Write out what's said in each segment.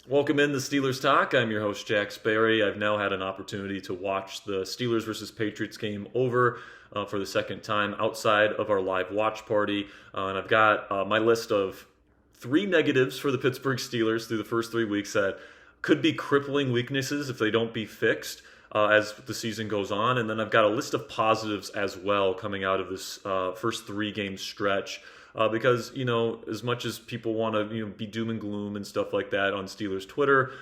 Welcome in to Steelers Talk. I'm your host, Jack Sperry. I've now had an opportunity to watch the Steelers versus Patriots game over for the second time outside of our live watch party. And I've got my list of 3 negatives for the Pittsburgh Steelers through the first 3 weeks that could be crippling weaknesses if they don't be fixed as the season goes on. And then I've got a list of positives as well coming out of this first 3 game stretch. Because, as much as people want to, be doom and gloom and stuff like that on Steelers Twitter,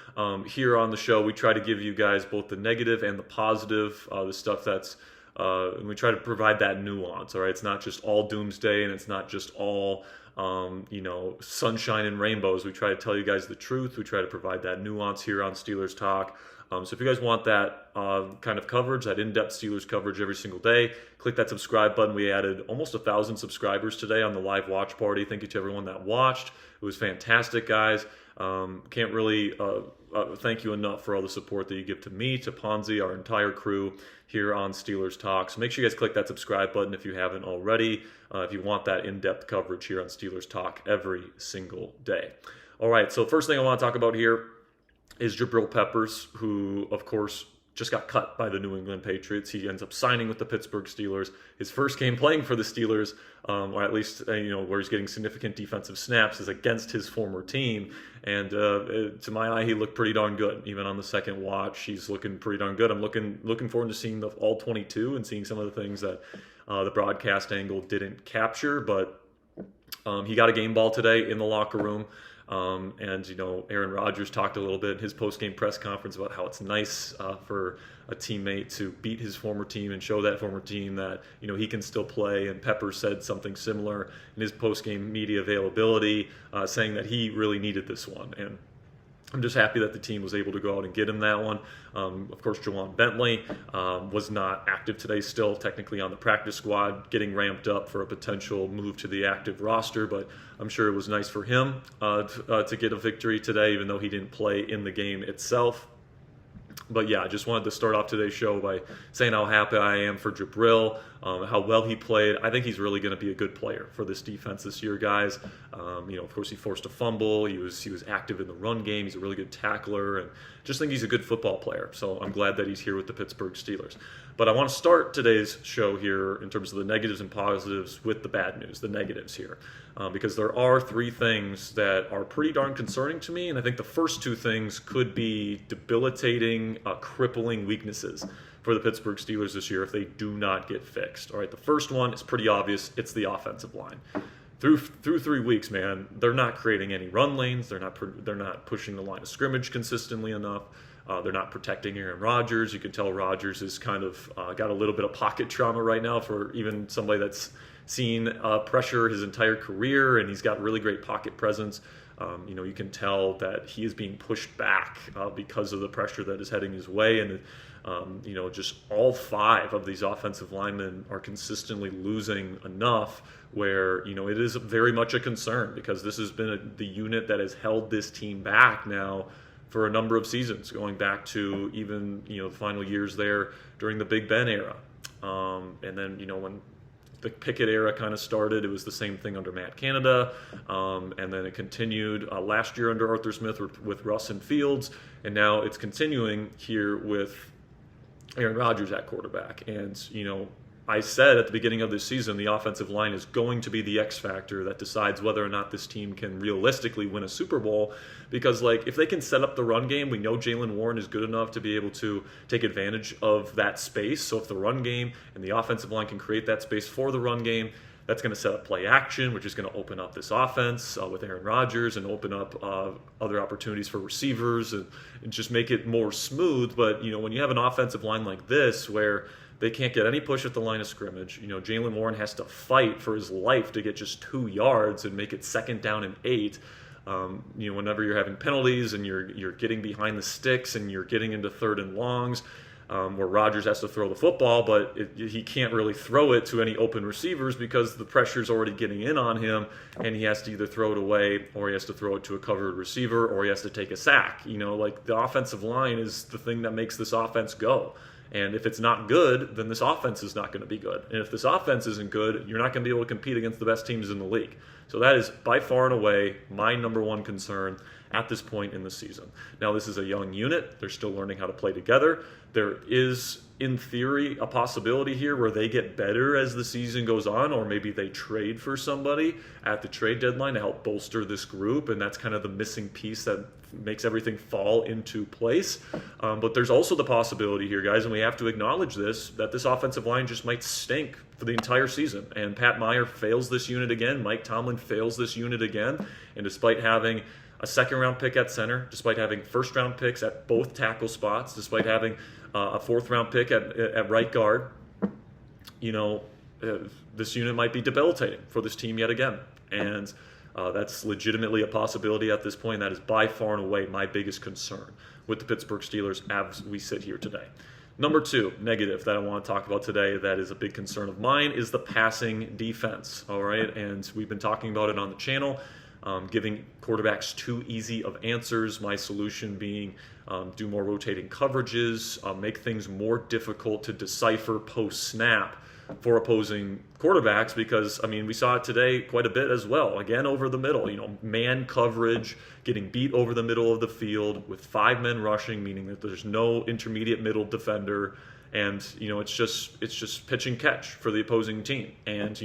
here on the show, we try to give you guys both the negative and the positive, the stuff that's, and we try to provide that nuance, all right? It's not just all doomsday and it's not just all, sunshine and rainbows. We try to tell you guys the truth. We try to provide that nuance here on Steelers Talk. So if you guys want that kind of coverage, that in-depth Steelers coverage every single day, click that subscribe button. We added almost 1,000 subscribers today on the live watch party. Thank you to everyone that watched. It was fantastic, guys. Can't really thank you enough for all the support that you give to me, to Ponzi, our entire crew here on Steelers Talk. So make sure you guys click that subscribe button if you haven't already, if you want that in-depth coverage here on Steelers Talk every single day. All right, so first thing I want to talk about here is Jabril Peppers, who, of course, just got cut by the New England Patriots. He ends up signing with the Pittsburgh Steelers. His first game playing for the Steelers, or at least where he's getting significant defensive snaps, is against his former team. And to my eye, he looked pretty darn good. Even on the second watch, he's looking pretty darn good. I'm looking forward to seeing the all 22 and seeing some of the things that the broadcast angle didn't capture. But he got a game ball today in the locker room. Aaron Rodgers talked a little bit in his post-game press conference about how it's nice for a teammate to beat his former team and show that former team that, he can still play. And Peppers said something similar in his post-game media availability, saying that he really needed this one. And I'm just happy that the team was able to go out and get him that one. Of course, Jawan Bentley was not active today, still technically on the practice squad, getting ramped up for a potential move to the active roster. But I'm sure it was nice for him to get a victory today, even though he didn't play in the game itself. But yeah, I just wanted to start off today's show by saying how happy I am for Jabril, how well he played. I think he's really going to be a good player for this defense this year, guys. Of course, he forced a fumble. He was active in the run game. He's a really good tackler, and just think he's a good football player. So I'm glad that he's here with the Pittsburgh Steelers. But I want to start today's show here in terms of the negatives and positives with the bad news, the negatives here. Because there are 3 things that are pretty darn concerning to me, and I think the first 2 things could be debilitating, crippling weaknesses for the Pittsburgh Steelers this year if they do not get fixed. All right, the first one is pretty obvious. It's the offensive line. Through 3 weeks, man, they're not creating any run lanes. They're not pushing the line of scrimmage consistently enough. They're not protecting Aaron Rodgers. You can tell Rodgers is kind of got a little bit of pocket trauma right now for even somebody that's seen pressure his entire career, and he's got really great pocket presence. You can tell that he is being pushed back because of the pressure that is heading his way. And, just all 5 of these offensive linemen are consistently losing enough where, it is very much a concern because this has been the unit that has held this team back now for a number of seasons, going back to even, the final years there during the Big Ben era. And then, when the Pickett era kind of started, it was the same thing under Matt Canada, and then it continued last year under Arthur Smith with Russ and Fields, and now it's continuing here with Aaron Rodgers at quarterback. And, I said at the beginning of this season, the offensive line is going to be the X factor that decides whether or not this team can realistically win a Super Bowl. Because, if they can set up the run game, we know Jaylen Warren is good enough to be able to take advantage of that space. So if the run game and the offensive line can create that space for the run game, that's going to set up play action, which is going to open up this offense with Aaron Rodgers and open up other opportunities for receivers and just make it more smooth. But, when you have an offensive line like this where they can't get any push at the line of scrimmage, Jaylen Warren has to fight for his life to get just 2 yards and make it 2nd down and 8. Whenever you're having penalties and you're getting behind the sticks and you're getting into 3rd and longs, where Rodgers has to throw the football, but he can't really throw it to any open receivers because the pressure's already getting in on him, and he has to either throw it away or he has to throw it to a covered receiver or he has to take a sack. The offensive line is the thing that makes this offense go. And if it's not good, then this offense is not going to be good. And if this offense isn't good, you're not going to be able to compete against the best teams in the league. So that is by far and away my number one concern at this point in the season. Now, this is a young unit. They're still learning how to play together. There is, in theory, a possibility here where they get better as the season goes on, or maybe they trade for somebody at the trade deadline to help bolster this group, and that's kind of the missing piece that makes everything fall into place. But there's also the possibility here, guys, and we have to acknowledge this, that this offensive line just might stink for the entire season. And Pat Meyer fails this unit again. Mike Tomlin fails this unit again. And despite having a second-round pick at center, despite having first-round picks at both tackle spots, despite having a fourth-round pick at right guard, this unit might be debilitating for this team yet again. And that's legitimately a possibility at this point. That is by far and away my biggest concern with the Pittsburgh Steelers as we sit here today. Number 2, negative that I want to talk about today that is a big concern of mine is the passing defense. All right, and we've been talking about it on the channel, giving quarterbacks too easy of answers. My solution being do more rotating coverages, make things more difficult to decipher post-snap for opposing quarterbacks, because we saw it today quite a bit as well. Again, over the middle, man coverage, getting beat over the middle of the field with 5 men rushing, meaning that there's no intermediate middle defender, and it's just pitch and catch for the opposing team, and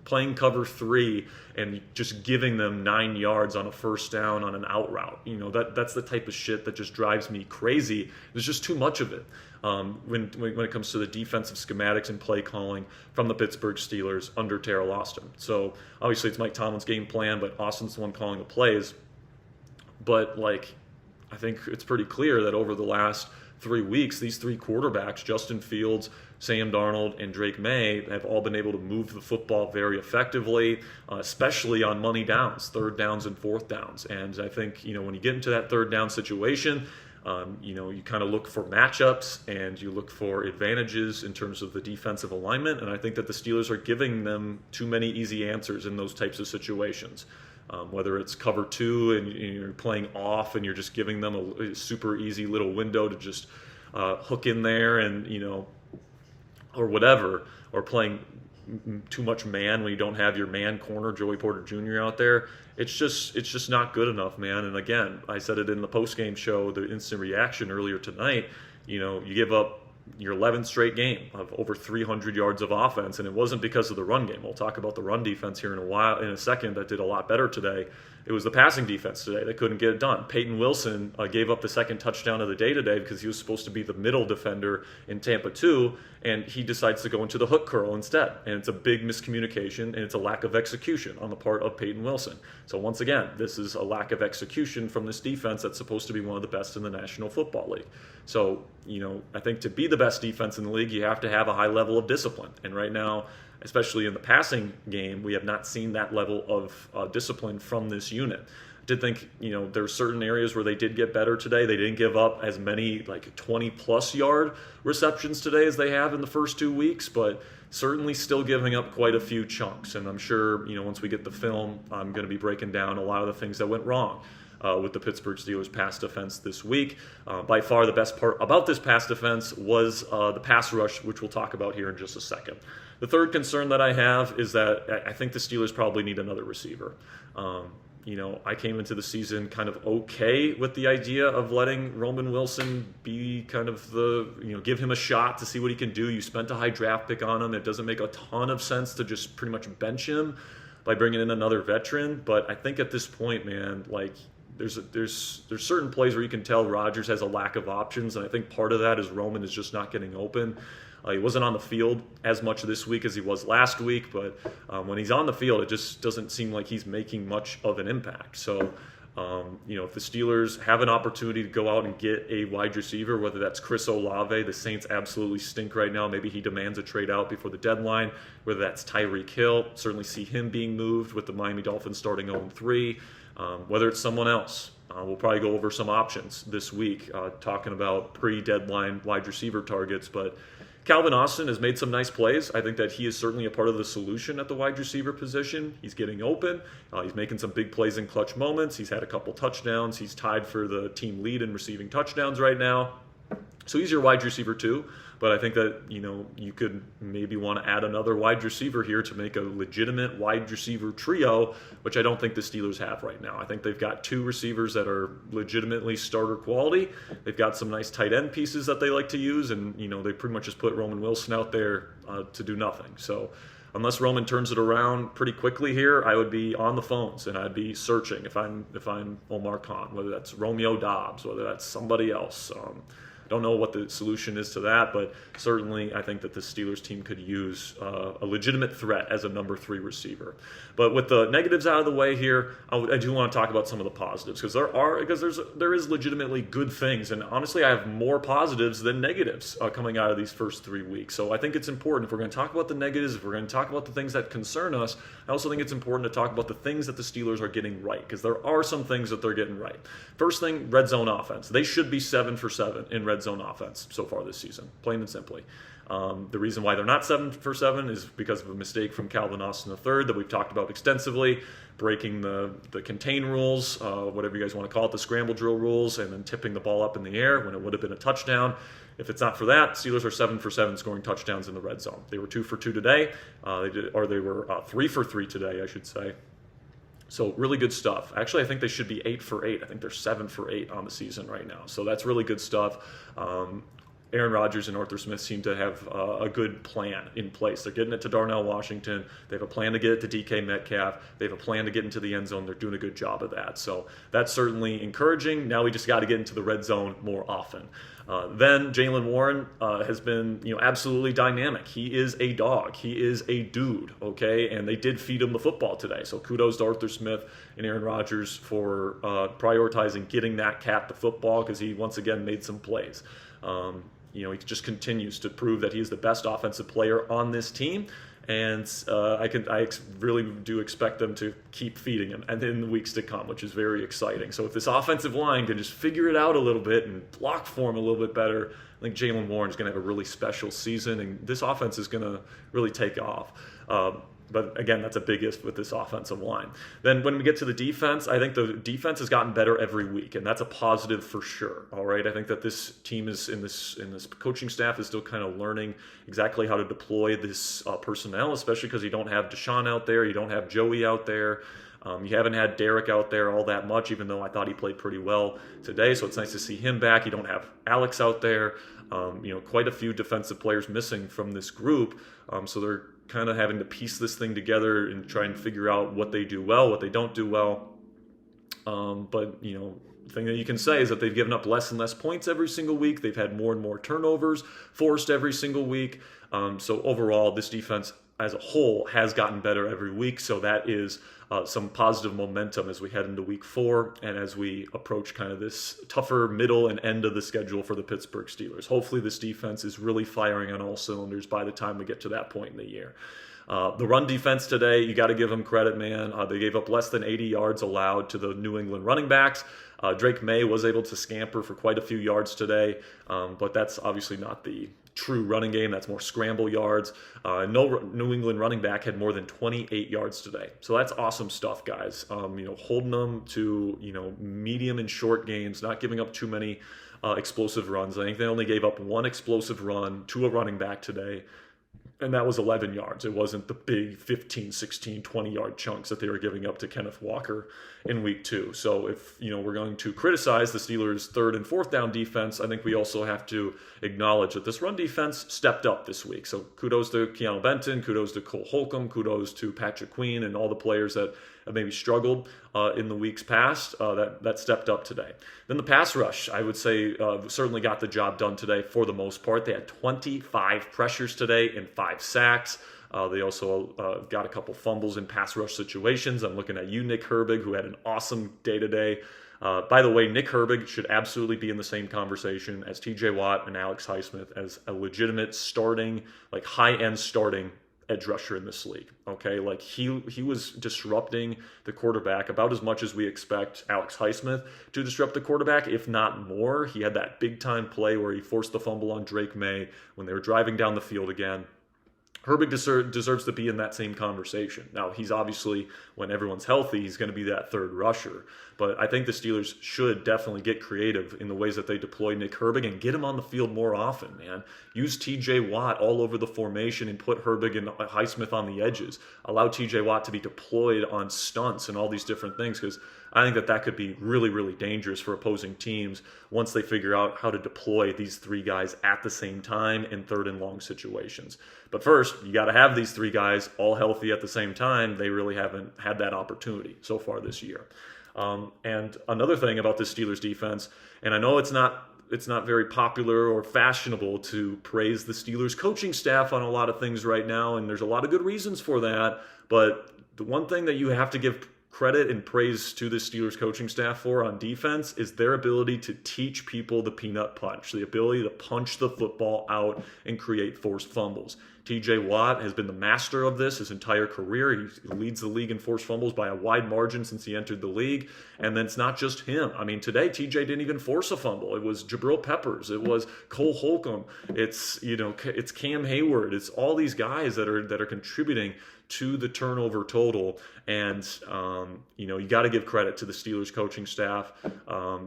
playing cover 3 and just giving them 9 yards on a first down on an out route. That's the type of shit that just drives me crazy. There's just too much of it. When it comes to the defensive schematics and play calling from the Pittsburgh Steelers under Terrell Austin. So obviously it's Mike Tomlin's game plan, but Austin's the one calling the plays. But I think it's pretty clear that over the last 3 weeks, these 3 quarterbacks, Justin Fields, Sam Darnold, and Drake May, have all been able to move the football very effectively, especially on money downs, third downs and fourth downs. And I think, when you get into that third down situation, you kind of look for matchups and you look for advantages in terms of the defensive alignment. And I think that the Steelers are giving them too many easy answers in those types of situations. Whether it's cover 2 and you're playing off and you're just giving them a super easy little window to just hook in there and, or whatever, or playing too much man when you don't have your man corner, Joey Porter Jr. out there. It's just not good enough, man. And again, I said it in the postgame show, the instant reaction earlier tonight, you give up your 11th straight game of over 300 yards of offense, and it wasn't because of the run game. We'll talk about the run defense here in a second that did a lot better today. It was the passing defense today that couldn't get it done. Peyton Wilson gave up the second touchdown of the day today because he was supposed to be the middle defender in Tampa 2, and he decides to go into the hook curl instead. And it's a big miscommunication, and it's a lack of execution on the part of Peyton Wilson. So once again, this is a lack of execution from this defense that's supposed to be one of the best in the National Football League. So, I think to be the best defense in the league, you have to have a high level of discipline. And right now, especially in the passing game, we have not seen that level of discipline from this unit. I did think, there are certain areas where they did get better today. They didn't give up as many 20-plus yard receptions today as they have in the first 2 weeks, but certainly still giving up quite a few chunks. And I'm sure, once we get the film, I'm going to be breaking down a lot of the things that went wrong with the Pittsburgh Steelers pass defense this week. By far the best part about this pass defense was the pass rush, which we'll talk about here in just a second. The third concern that I have is that I think the Steelers probably need another receiver. I came into the season kind of okay with the idea of letting Roman Wilson be kind of give him a shot to see what he can do. You spent a high draft pick on him. It doesn't make a ton of sense to just pretty much bench him by bringing in another veteran. But I think at this point, man, there's certain plays where you can tell Rodgers has a lack of options, and I think part of that is Roman is just not getting open. He wasn't on the field as much this week as he was last week, but when he's on the field, it just doesn't seem like he's making much of an impact. So, if the Steelers have an opportunity to go out and get a wide receiver, whether that's Chris Olave, the Saints absolutely stink right now. Maybe he demands a trade out before the deadline. Whether that's Tyreek Hill, certainly see him being moved with the Miami Dolphins starting 0-3. Whether it's someone else. We'll probably go over some options this week, talking about pre-deadline wide receiver targets, but Calvin Austin has made some nice plays. I think that he is certainly a part of the solution at the wide receiver position. He's getting open. He's making some big plays in clutch moments. He's had a couple touchdowns. He's tied for the team lead in receiving touchdowns right now. So he's your wide receiver too, but I think that, you could maybe want to add another wide receiver here to make a legitimate wide receiver trio, which I don't think the Steelers have right now. I think they've got two receivers that are legitimately starter quality. They've got some nice tight end pieces that they like to use, and they pretty much just put Roman Wilson out there to do nothing. So unless Roman turns it around pretty quickly here, I would be on the phones and I'd be searching if I'm Omar Khan, whether that's Romeo Dobbs, whether that's somebody else. Don't know what the solution is to that, but certainly I think that the Steelers team could use a legitimate threat as a number 3 receiver. But with the negatives out of the way here, I do want to talk about some of the positives because there is legitimately good things, and honestly, I have more positives than negatives coming out of these first 3 weeks. So I think it's important if we're going to talk about the negatives, if we're going to talk about the things that concern us. I also think it's important to talk about the things that the Steelers are getting right because there are some things that they're getting right. First thing, red zone offense. They should be 7 for 7 in red zone offense so far this season, plain and simply. The reason why they're not 7 for 7 is because of a mistake from Calvin Austin III that we've talked about extensively, breaking the contain rules, whatever you guys want to call it, the scramble drill rules, and then tipping the ball up in the air when it would have been a touchdown. If it's not for that, Steelers are 7 for 7 scoring touchdowns in the red zone. They were 2 for 2 today, they were 3 for 3 today, I should say. So really good stuff. Actually, I think they should be 8 for 8. I think they're 7 for 8 on the season right now. So that's really good stuff. Aaron Rodgers and Arthur Smith seem to have a good plan in place. They're getting it to Darnell Washington. They have a plan to get it to DK Metcalf. They have a plan to get into the end zone. They're doing a good job of that. So that's certainly encouraging. Now we just got to get into the red zone more often. Then Jaylen Warren has been, absolutely dynamic. He is a dog. He is a dude, okay? And they did feed him the football today. So kudos to Arthur Smith and Aaron Rodgers for prioritizing getting that cat the football because he once again made some plays. He just continues to prove that he is the best offensive player on this team. And I really do expect them to keep feeding him and in the weeks to come, which is very exciting. So if this offensive line can just figure it out a little bit and block for him a little bit better, I think Jaylen Warren is going to have a really special season, and this offense is going to really take off. But again, that's a big if with this offensive line. Then when we get to the defense, I think the defense has gotten better every week, and that's a positive for sure. All right, I think that this team is in this coaching staff is still kind of learning exactly how to deploy this personnel, especially because you don't have Deshaun out there, you don't have Joey out there. You haven't had Derrick out there all that much, even though I thought he played pretty well today. So it's nice to see him back. You don't have Alex out there. Quite a few defensive players missing from this group. So they're kind of having to piece this thing together and try and figure out what they do well, what they don't do well. But the thing that you can say is that they've given up less and less points every single week. They've had more and more turnovers forced every single week. So overall, this defense as a whole has gotten better every week. So that is some positive momentum as we head into week 4 and as we approach kind of this tougher middle and end of the schedule for the Pittsburgh Steelers. Hopefully this defense is really firing on all cylinders by the time we get to that point in the year. The run defense today, you got to give them credit, man. They gave up less than 80 yards allowed to the New England running backs. Drake May was able to scamper for quite a few yards today, but that's obviously not the true running game. That's more scramble yards. No New England running back had more than 28 yards today. So that's awesome stuff, guys. Holding them to, medium and short gains, not giving up too many explosive runs. I think they only gave up one explosive run to a running back today, and that was 11 yards. It wasn't the big 15, 16, 20-yard chunks that they were giving up to Kenneth Walker in week 2. So if, we're going to criticize the Steelers' 3rd and 4th down defense, I think we also have to acknowledge that this run defense stepped up this week. So kudos to Keanu Benton, kudos to Cole Holcomb, kudos to Patrick Queen and all the players that have maybe struggled in the weeks past that stepped up today. Then the pass rush, I would say, certainly got the job done today for the most part. They had 25 pressures today and 5 sacks. They also got a couple fumbles in pass rush situations. I'm looking at you, Nick Herbig, who had an awesome day today. By the way, Nick Herbig should absolutely be in the same conversation as TJ Watt and Alex Highsmith as a legitimate starting, high-end starting edge rusher in this league. Okay, he was disrupting the quarterback about as much as we expect Alex Highsmith to disrupt the quarterback, if not more. He had that big-time play where he forced the fumble on Drake May when they were driving down the field again. Herbig deserves to be in that same conversation. Now, he's obviously, when everyone's healthy, he's going to be that third rusher. But I think the Steelers should definitely get creative in the ways that they deploy Nick Herbig and get him on the field more often, man. Use T.J. Watt all over the formation and put Herbig and Highsmith on the edges. Allow T.J. Watt to be deployed on stunts and all these different things, because I think that could be really, really dangerous for opposing teams once they figure out how to deploy these three guys at the same time in third and long situations. But first, you got to have these three guys all healthy at the same time. They really haven't had that opportunity so far this year. And another thing about this Steelers defense, and I know it's not very popular or fashionable to praise the Steelers coaching staff on a lot of things right now, and there's a lot of good reasons for that. But the one thing that you have to give credit and praise to the Steelers coaching staff for on defense is their ability to teach people the peanut punch, the ability to punch the football out and create forced fumbles. T.J. Watt has been the master of this his entire career. He leads the league in forced fumbles by a wide margin since he entered the league. And then it's not just him. I mean, today T.J. didn't even force a fumble. It was Jabril Peppers. It was Cole Holcomb. It's Cam Hayward. It's all these guys that are contributing to the turnover total. And you got to give credit to the Steelers coaching staff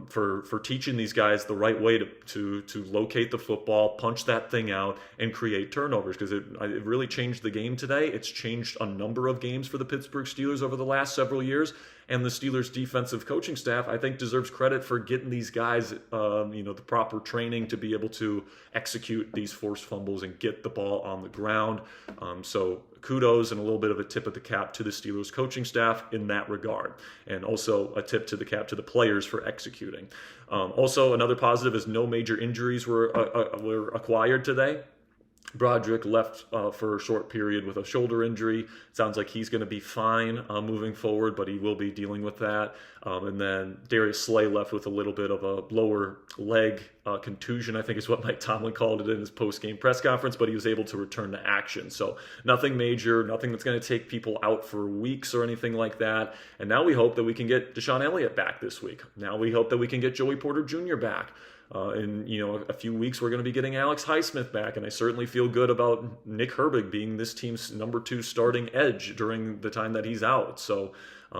for teaching these guys the right way to locate the football, punch that thing out, and create turnovers, because it really changed the game today. It's changed a number of games for the Pittsburgh Steelers over the last several years. And the Steelers defensive coaching staff, I think, deserves credit for getting these guys, the proper training to be able to execute these forced fumbles and get the ball on the ground. So kudos and a little bit of a tip of the cap to the Steelers coaching staff in that regard. And also a tip to the cap to the players for executing. Also, another positive is no major injuries were acquired today. Broderick left for a short period with a shoulder injury. It sounds like he's going to be fine moving forward, but he will be dealing with that. And then Darius Slay left with a little bit of a lower leg contusion, I think is what Mike Tomlin called it in his post-game press conference, but he was able to return to action. So nothing major, nothing that's going to take people out for weeks or anything like that. And now we hope that we can get Deshaun Elliott back this week. Now we hope that we can get Joey Porter Jr. back. In a few weeks, we're going to be getting Alex Highsmith back, and I certainly feel good about Nick Herbig being this team's number 2 starting edge during the time that he's out. So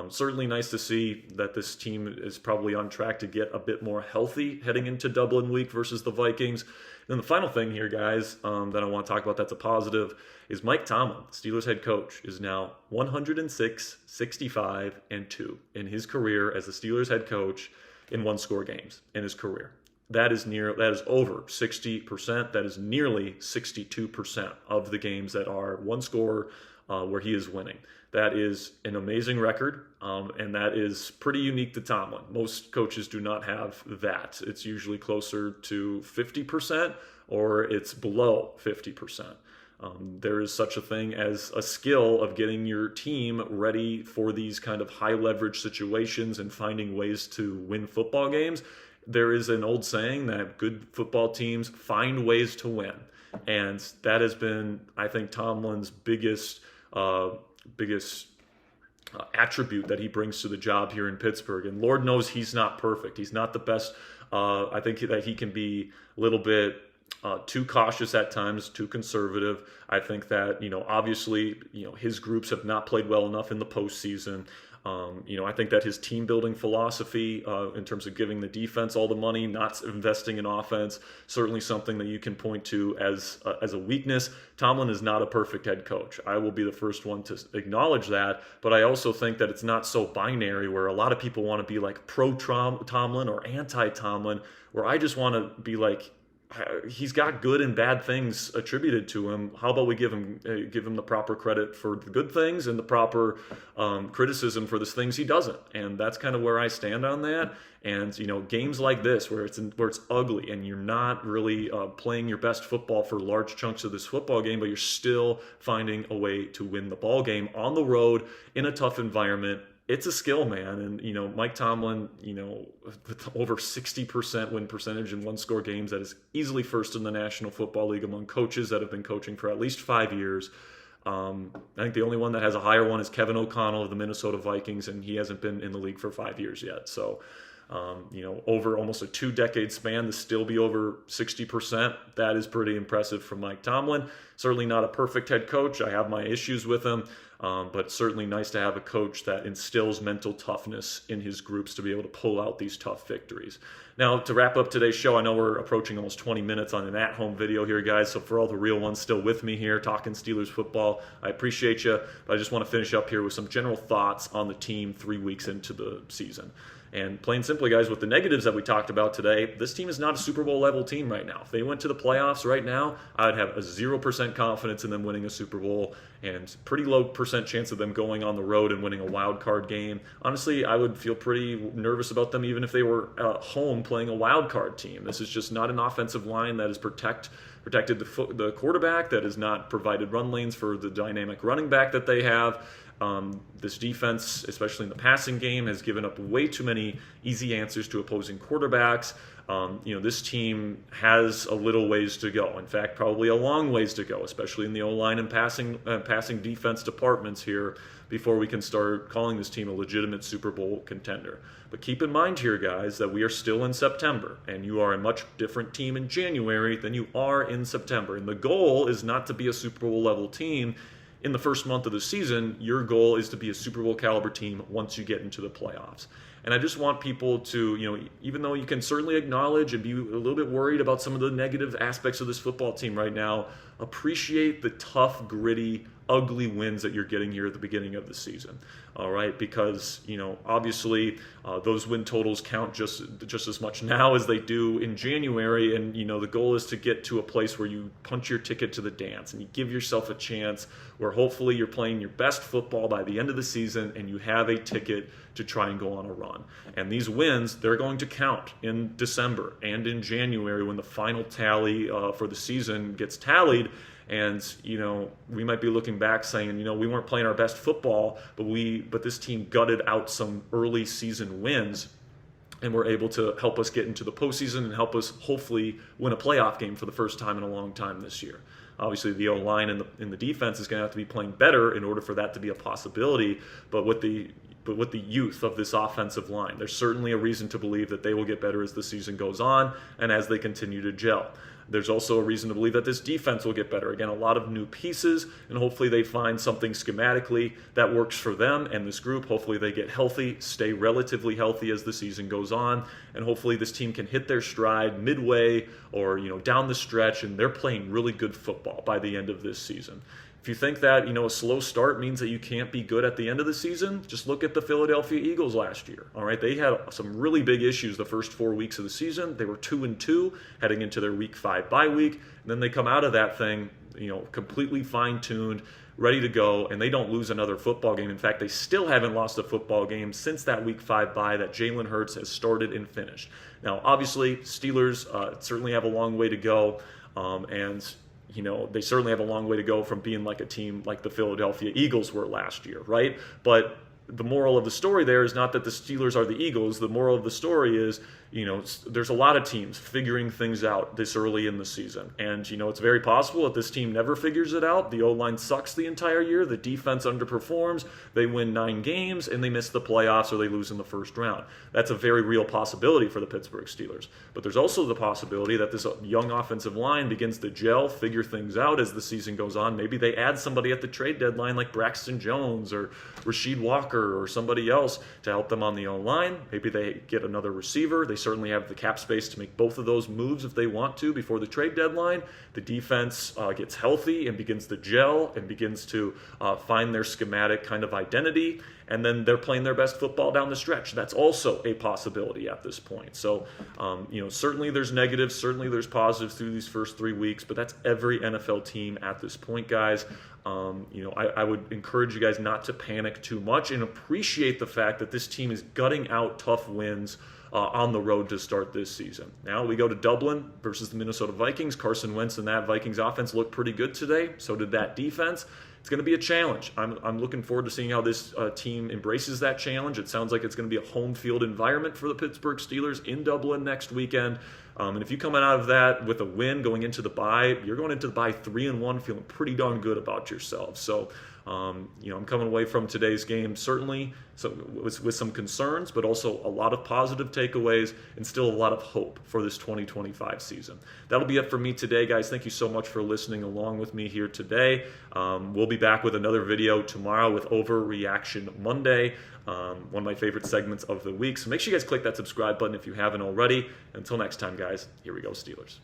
certainly nice to see that this team is probably on track to get a bit more healthy heading into Dublin week versus the Vikings. And then the final thing here, guys, that I want to talk about that's a positive is Mike Tomlin, Steelers head coach, is now 106, 65, and 2 in his career as the Steelers head coach in one-score games in his career. That is over 60%. That is nearly 62% of the games that are one score where he is winning. That is an amazing record, and that is pretty unique to Tomlin. Most coaches do not have that. It's usually closer to 50% or it's below 50%. There is such a thing as a skill of getting your team ready for these kind of high leverage situations and finding ways to win football games. There is an old saying that good football teams find ways to win. And that has been, I think, Tomlin's biggest attribute that he brings to the job here in Pittsburgh. And Lord knows he's not perfect. He's not the best. I think that he can be a little bit too cautious at times, too conservative. I think that, obviously, his groups have not played well enough in the postseason. I think that his team building philosophy in terms of giving the defense all the money, not investing in offense, certainly something that you can point to as a weakness. Tomlin is not a perfect head coach. I will be the first one to acknowledge that, but I also think that it's not so binary where a lot of people want to be like pro-Tomlin or anti-Tomlin, where I just want to be like, he's got good and bad things attributed to him. How about we give him the proper credit for the good things and the proper criticism for the things he doesn't? And that's kind of where I stand on that. And games like this where it's ugly and you're not really playing your best football for large chunks of this football game, but you're still finding a way to win the ball game on the road in a tough environment. It's a skill, man. And, Mike Tomlin, with over 60% win percentage in one-score games, that is easily first in the National Football League among coaches that have been coaching for at least 5 years. I think the only one that has a higher one is Kevin O'Connell of the Minnesota Vikings, and he hasn't been in the league for 5 years yet. So Over almost a 2-decade span to still be over 60%. That is pretty impressive from Mike Tomlin. Certainly not a perfect head coach. I have my issues with him, but certainly nice to have a coach that instills mental toughness in his groups to be able to pull out these tough victories. Now, to wrap up today's show, I know we're approaching almost 20 minutes on an at-home video here, guys, so for all the real ones still with me here talking Steelers football, I appreciate you, but I just want to finish up here with some general thoughts on the team 3 weeks into the season. And plain simply, guys, with the negatives that we talked about today, this team is not a Super Bowl level team right now. If they went to the playoffs right now, I'd have a 0% confidence in them winning a Super Bowl and pretty low percent chance of them going on the road and winning a wild card game. Honestly, I would feel pretty nervous about them even if they were at home playing a wild card team. This is just not an offensive line that is protected the quarterback, that has not provided run lanes for the dynamic running back that they have. This defense, especially in the passing game, has given up way too many easy answers to opposing quarterbacks. This team has a little ways to go. In fact, probably a long ways to go, especially in the O-line and passing defense departments here before we can start calling this team a legitimate Super Bowl contender. But keep in mind here, guys, that we are still in September, and you are a much different team in January than you are in September. And the goal is not to be a Super Bowl level team in the first month of the season. Your goal is to be a Super Bowl caliber team once you get into the playoffs. And I just want people to, even though you can certainly acknowledge and be a little bit worried about some of the negative aspects of this football team right now, appreciate the tough, gritty, ugly wins that you're getting here at the beginning of the season. All right, because obviously those win totals count just as much now as they do in January, and the goal is to get to a place where you punch your ticket to the dance and you give yourself a chance where hopefully you're playing your best football by the end of the season and you have a ticket to try and go on a run. And these wins, they're going to count in December and in January when the final tally for the season gets tallied. And we might be looking back saying, we weren't playing our best football, but this team gutted out some early season wins and were able to help us get into the postseason and help us hopefully win a playoff game for the first time in a long time this year. Obviously, the O-line and the defense is going to have to be playing better in order for that to be a possibility. But with the youth of this offensive line, there's certainly a reason to believe that they will get better as the season goes on and as they continue to gel. There's also a reason to believe that this defense will get better. Again, a lot of new pieces, and hopefully they find something schematically that works for them and this group. Hopefully they get healthy, stay relatively healthy as the season goes on, and hopefully this team can hit their stride midway or down the stretch, and they're playing really good football by the end of this season. If you think that a slow start means that you can't be good at the end of the season, just look at the Philadelphia Eagles last year. All right, they had some really big issues the first 4 weeks of the season. They were 2-2 heading into their Week 5 bye week, and then they come out of that thing, completely fine-tuned, ready to go, and they don't lose another football game. In fact, they still haven't lost a football game since that Week 5 bye that Jalen Hurts has started and finished. Now, obviously, Steelers certainly have a long way to go, and they certainly have a long way to go from being like a team like the Philadelphia Eagles were last year, right? But the moral of the story there is not that the Steelers are the Eagles. The moral of the story is, there's a lot of teams figuring things out this early in the season. And, it's very possible that this team never figures it out. The O-line sucks the entire year. The defense underperforms. They win 9 games, and they miss the playoffs or they lose in the first round. That's a very real possibility for the Pittsburgh Steelers. But there's also the possibility that this young offensive line begins to gel, figure things out as the season goes on. Maybe they add somebody at the trade deadline like Braxton Jones or Rasheed Walker or somebody else to help them on the O-line. Maybe they get another receiver. They certainly have the cap space to make both of those moves if they want to before the trade deadline. The defense gets healthy and begins to gel and begins to find their schematic kind of identity, and then they're playing their best football down the stretch. That's also a possibility at this point. So, certainly there's negatives, certainly there's positives through these first 3 weeks, but that's every NFL team at this point, guys. I would encourage you guys not to panic too much and appreciate the fact that this team is gutting out tough wins on the road to start this season. Now we go to Dublin versus the Minnesota Vikings. Carson Wentz and that Vikings offense looked pretty good today. So did that defense. It's going to be a challenge. I'm looking forward to seeing how this team embraces that challenge. It sounds like it's going to be a home field environment for the Pittsburgh Steelers in Dublin next weekend. And if you come out of that with a win going into the bye, you're going into the bye 3-1, feeling pretty darn good about yourself. So I'm coming away from today's game certainly with some concerns, but also a lot of positive takeaways and still a lot of hope for this 2025 season. That'll be it for me today, guys. Thank you so much for listening along with me here today. We'll be back with another video tomorrow with Overreaction Monday, one of my favorite segments of the week. So make sure you guys click that subscribe button if you haven't already. Until next time, guys, here we go, Steelers.